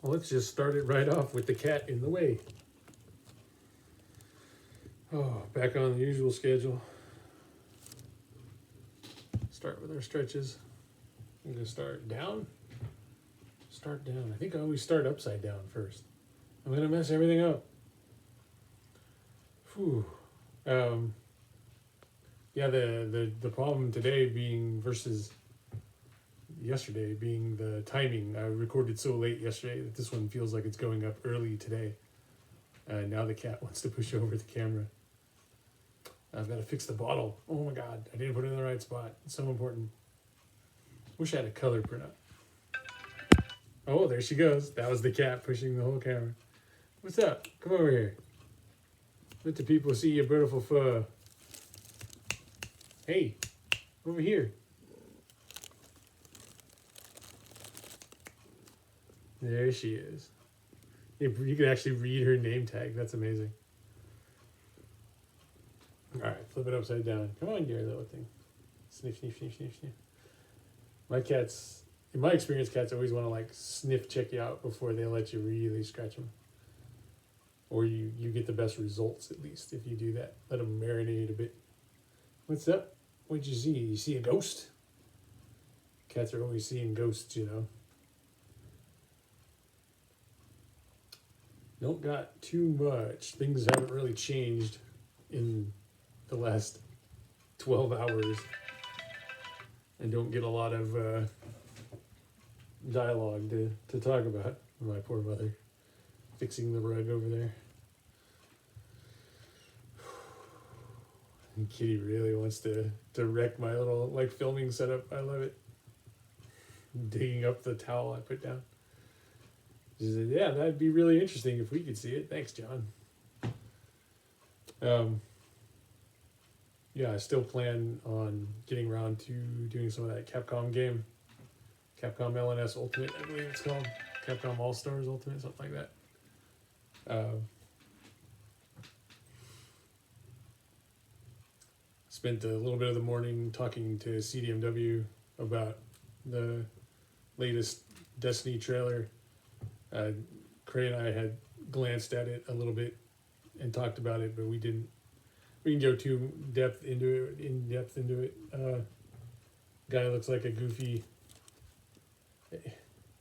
Well, let's just start it right off with the cat in the way. Oh, back on the usual schedule. Start with our stretches. I'm going to start down. Start down. I think I always start upside down first. I'm going to mess everything up. Whew. Yeah, the problem today being versus yesterday being the timing. I recorded so late yesterday that this one feels like it's going up early today. Now the cat wants to push over the camera. I've got to fix the bottle. Oh my God, I didn't put it in the right spot. It's so important. Wish I had a color printout. Oh, there she goes. That was the cat pushing the whole camera. What's up? Come over here. Let the people see your beautiful fur. Hey, over here. There she is. You can actually read her name tag. That's amazing. All right, flip it upside down. Come on, dear little thing. Sniff, sniff, sniff, sniff, sniff. My cats, in my experience, cats always want to like sniff check you out before they let you really scratch them. Or you get the best results, at least, if you do that. Let them marinate a bit. What's up? What'd you see? You see a ghost? Cats are always seeing ghosts, you know. Don't got too much. Things haven't really changed in the last 12 hours. And don't get a lot of dialogue to talk about. My poor mother. Fixing the rug over there. And Kitty really wants to wreck my little like filming setup. I love it. Digging up the towel I put down. She said, yeah, that'd be really interesting if we could see it. Thanks, John. Yeah, I still plan on getting around to doing some of that Capcom game. Capcom LNS Ultimate, I believe it's called. Capcom All-Stars Ultimate, something like that. Spent a little bit of the morning talking to CDMW about the latest Destiny trailer. Cray and I had glanced at it a little bit and talked about it, but we didn't go too in depth into it. Guy looks like a goofy.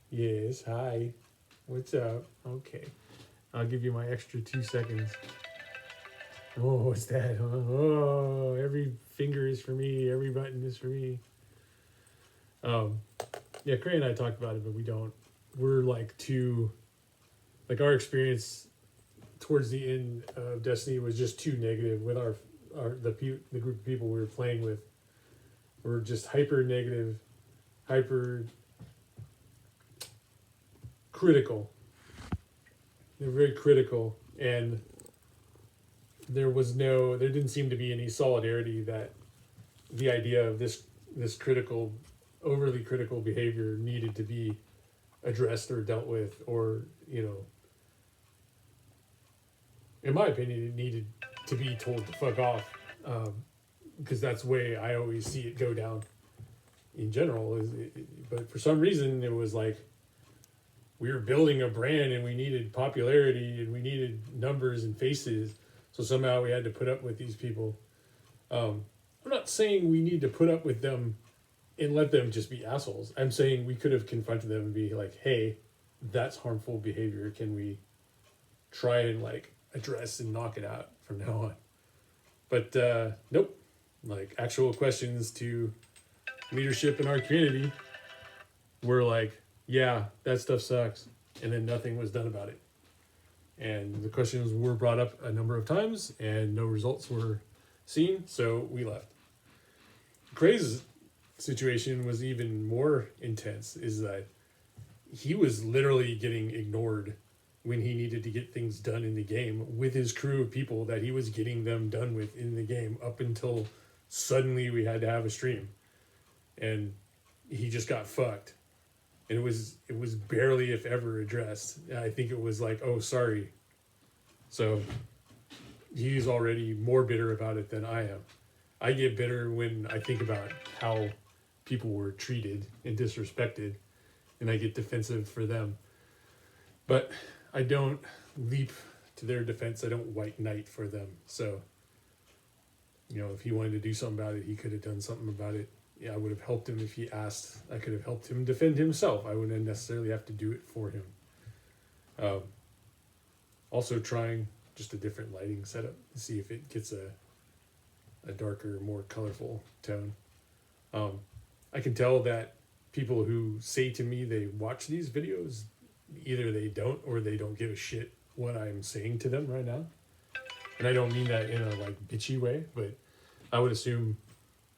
Yes, hi. What's up? Okay. I'll give you my extra 2 seconds. Oh, what's that? Oh, every finger is for me. Every button is for me. Yeah, Cray and I talked about it, but we're like too, like our experience towards the end of Destiny was just too negative with the group of people we were playing with. We're just hyper negative, hyper critical. They're very critical, and there didn't seem to be any solidarity that the idea of this critical, overly critical behavior needed to be addressed or dealt with, or, you know, in my opinion, it needed to be told to fuck off, because that's the way I always see it go down in general. But for some reason, it was like we were building a brand and we needed popularity and we needed numbers and faces. So somehow we had to put up with these people. I'm not saying we need to put up with them and let them just be assholes. I'm saying we could have confronted them and be like, hey, that's harmful behavior. Can we try and like address and knock it out from now on? But nope. Like actual questions to leadership in our community were like, yeah, that stuff sucks. And then nothing was done about it. And the questions were brought up a number of times and no results were seen, so we left. Cray's situation was even more intense, is that he was literally getting ignored when he needed to get things done in the game with his crew of people that he was getting them done with in the game up until suddenly we had to have a stream. And he just got fucked. And it was barely, if ever, addressed. I think it was like, oh, sorry. So he's already more bitter about it than I am. I get bitter when I think about how people were treated and disrespected, and I get defensive for them. But I don't leap to their defense. I don't white knight for them. So, if he wanted to do something about it, he could have done something about it. Yeah, I would have helped him if he asked. I could have helped him defend himself. I wouldn't necessarily have to do it for him. Also trying just a different lighting setup to see if it gets a darker, more colorful tone. I can tell that people who say to me they watch these videos, either they don't or they don't give a shit what I'm saying to them right now. And I don't mean that in a bitchy way, but I would assume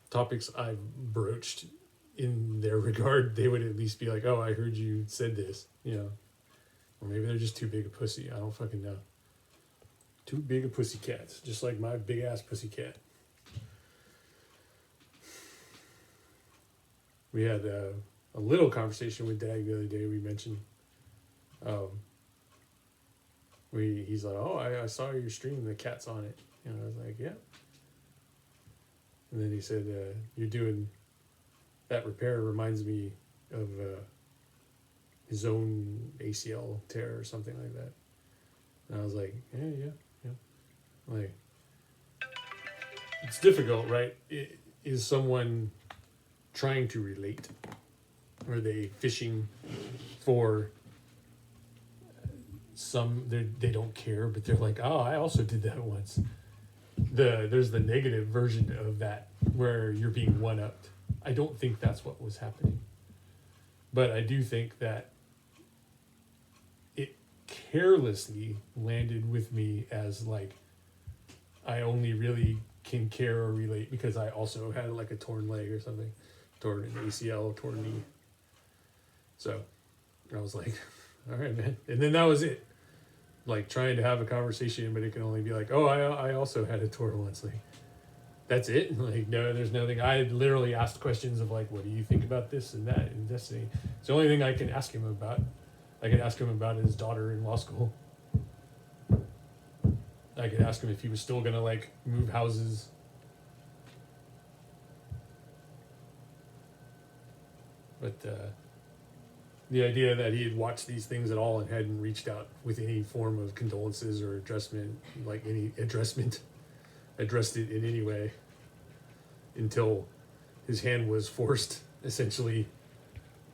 topics I've broached in their regard, they would at least be like, oh, I heard you said this, Or maybe they're just too big a pussy. I don't fucking know. Too big a pussy cats, just like my big ass pussy cat. We had a little conversation with Dag the other day. We mentioned, he's like, oh, I saw your stream. The cat's on it. And I was like, yeah. And then he said, you're doing that repair reminds me of his own ACL tear or something like that. And I was like, yeah. Like, it's difficult, right? Is someone trying to relate? Are they fishing for they don't care, but they're like, oh, I also did that once. There's the negative version of that where you're being one-upped. I don't think that's what was happening. But I do think that it carelessly landed with me as I only really can care or relate because I also had a torn leg or something, torn an ACL, torn knee. So I was like, all right, man. And then that was it. Trying to have a conversation, but it can only be oh, I also had a torn once. That's it? No, there's nothing. I had literally asked questions of what do you think about this and that and Destiny. It's the only thing I can ask him about. I could ask him about his daughter in law school. I could ask him if he was still gonna move houses. But the idea that he had watched these things at all and hadn't reached out with any form of condolences or addressed it in any way until his hand was forced essentially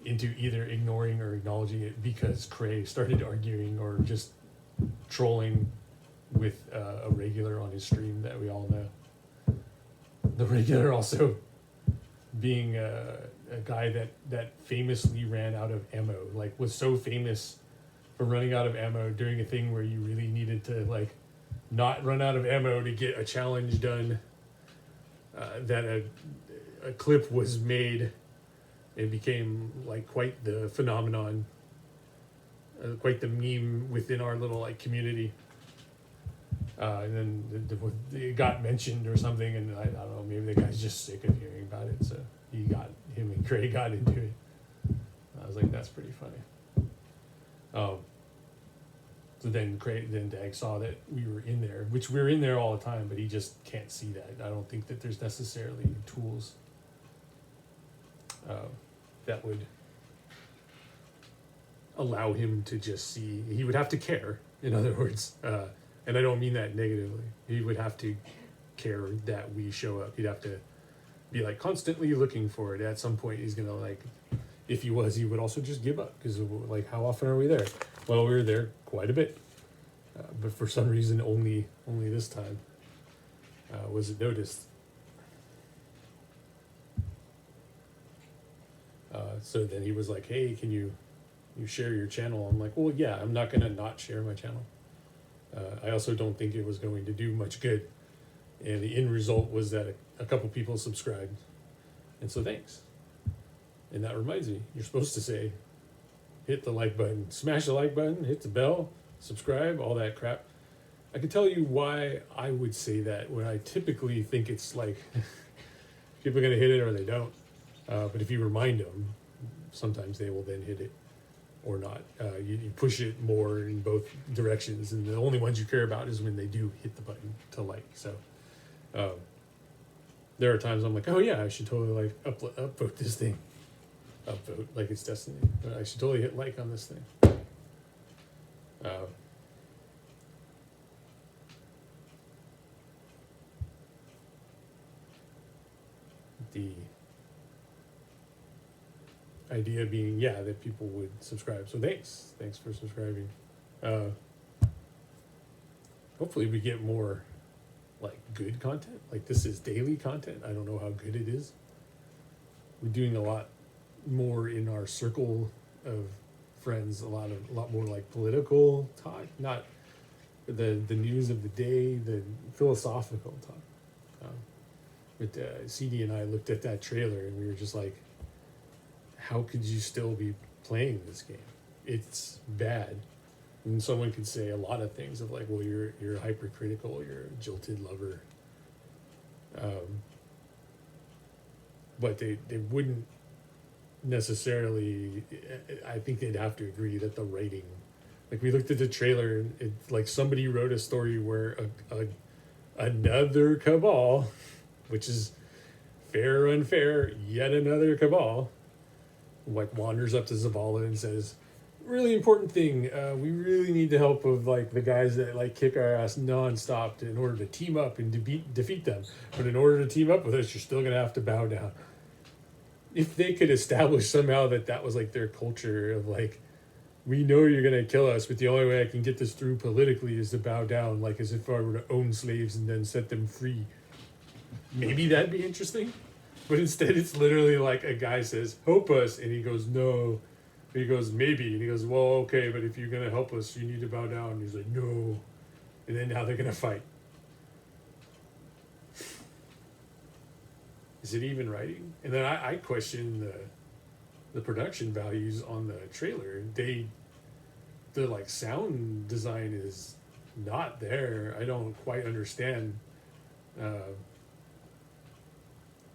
into either ignoring or acknowledging it because Cray started arguing or just trolling with a regular on his stream that we all know. The regular also being a guy that famously ran out of ammo, was so famous for running out of ammo during a thing where you really needed to not run out of ammo to get a challenge done, that a clip was made and became quite the phenomenon, quite the meme within our little community. And then it got mentioned or something, and I don't know, maybe the guy's just sick of hearing about it, so him and Craig got into it. I was like, that's pretty funny. So then Dag saw that we were in there, which we're in there all the time, but he just can't see that. I don't think that there's necessarily tools that would allow him to just see. He would have to care, in other words. And I don't mean that negatively. He would have to care that we show up. He'd have to be constantly looking for it. At some point, he's gonna if he would also just give up because how often are we there? Well, we were there quite a bit, but for some reason, only this time was it noticed. So then he was like, "Hey, can you share your channel?" I'm like, "Well, yeah, I'm not gonna not share my channel." I also don't think it was going to do much good. And the end result was that a couple people subscribed. And so thanks. And that reminds me, you're supposed to say, hit the like button, smash the like button, hit the bell, subscribe, all that crap. I can tell you why I would say that when I typically think it's people are going to hit it or they don't. But if you remind them, sometimes they will then hit it. Or not. You push it more in both directions, and the only ones you care about is when they do hit the button to like. So there are times I'm like, oh yeah, I should totally upvote this thing. Upvote like it's Destiny. But I should totally hit like on this thing. Uh, the idea being, yeah, that people would subscribe. So thanks for subscribing. Uh, hopefully we get more like good content. Like this is daily content. I don't know how good it is. We're doing a lot more in our circle of friends, a lot more like political talk, not the news of the day, the philosophical talk. But CD and I looked at that trailer and we were just like, how could you still be playing this game? It's bad. And someone could say a lot of things of like, well, you're hypercritical, you're a jilted lover. But they wouldn't necessarily. I think they'd have to agree that the writing, like we looked at the trailer, and it's like somebody wrote a story where another cabal, which is fair or unfair, yet another cabal, like wanders up to Zavala and says, really important thing, we really need the help of like the guys that like kick our ass nonstop in order to team up and defeat them. But in order to team up with us, you're still gonna have to bow down. If they could establish somehow that was like their culture of like, we know you're gonna kill us, but the only way I can get this through politically is to bow down, like as if I were to own slaves and then set them free. Maybe that'd be interesting. But instead it's literally like a guy says, help us, and he goes, no. And he goes, maybe. And he goes, well, okay, but if you're going to help us, you need to bow down. And he's like, no. And then now they're going to fight. Is it even writing? And then I question the production values on the trailer. The like sound design is not there. I don't quite understand.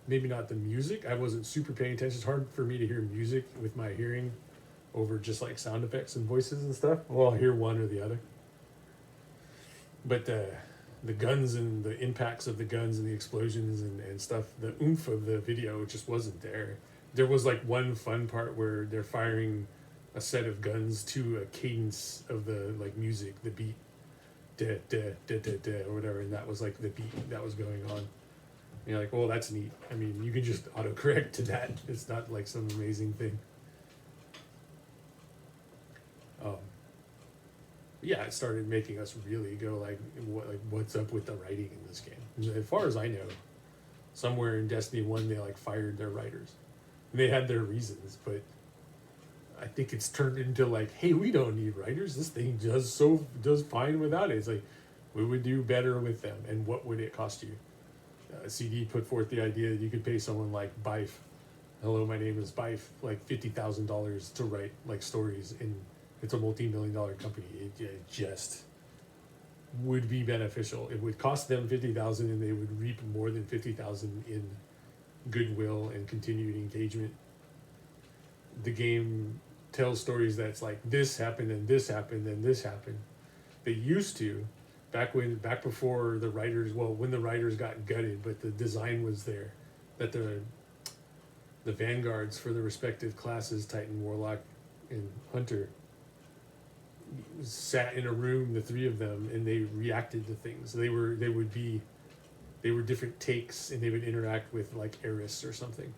Maybe not the music. I wasn't super paying attention. It's hard for me to hear music with my hearing over just like sound effects and voices and stuff. Well, I'll hear one or the other. But the guns and the impacts of the guns and the explosions and stuff, the oomph of the video just wasn't there. There was like one fun part where they're firing a set of guns to a cadence of the like music, the beat, da da da da da or whatever, and that was like the beat that was going on. And you're like, well, that's neat. I mean, you can just autocorrect to that. It's not like some amazing thing. Yeah, it started making us really go like what's up with the writing in this game? As far as I know, somewhere in Destiny 1 they like fired their writers. And they had their reasons, but I think it's turned into like, hey, we don't need writers. This thing does fine without it. It's like, we would do better with them, and what would it cost you? CD put forth the idea that you could pay someone like Bife, hello, my name is Bife, like $50,000 to write like stories, and it's a multi-million-dollar company. It just would be beneficial. It would cost them $50,000, and they would reap more than $50,000 in goodwill and continued engagement. The game tells stories that's like, this happened and this happened and this happened. They used to, back before the writers, well, when the writers got gutted, but the design was there, that the vanguards for the respective classes, Titan, Warlock, and Hunter, sat in a room, the three of them, and they reacted to things. They were different takes, and they would interact with like Eris or something,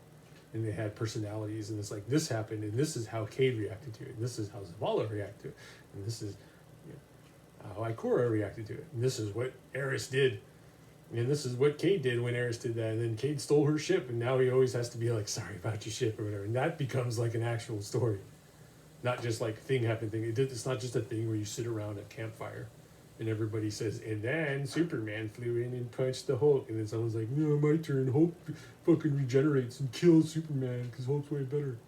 and they had personalities, and it's like, this happened, and this is how Cade reacted to it, and this is how Zavala reacted to it, and this is how Ikora reacted to it, and this is what Eris did, and this is what Cade did when Eris did that, and then Cade stole her ship, and now he always has to be like, sorry about your ship or whatever, and that becomes like an actual story, not just like thing happened thing. It's not just a thing where you sit around a campfire and everybody says, and then Superman flew in and punched the Hulk, and then someone's like, no, my turn, Hulk fucking regenerates and kills Superman because Hulk's way better.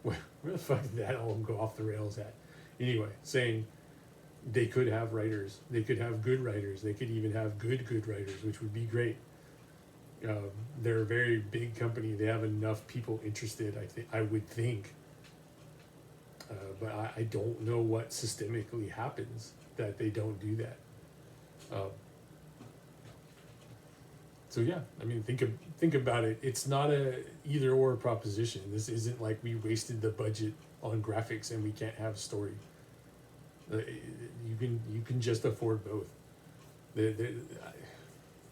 Where the fuck did that all go off the rails at? Anyway, saying they could have writers, they could have good writers, they could even have good writers, which would be great. They're a very big company. They have enough people interested, I would think. But I don't know what systemically happens that they don't do that. So yeah, I mean, think about it. It's not a either or proposition. This isn't like we wasted the budget on graphics and we can't have story. You can just afford both. I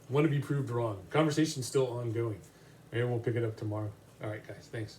want to be proved wrong. Conversation's still ongoing. Maybe we'll pick it up tomorrow. All right, guys. Thanks.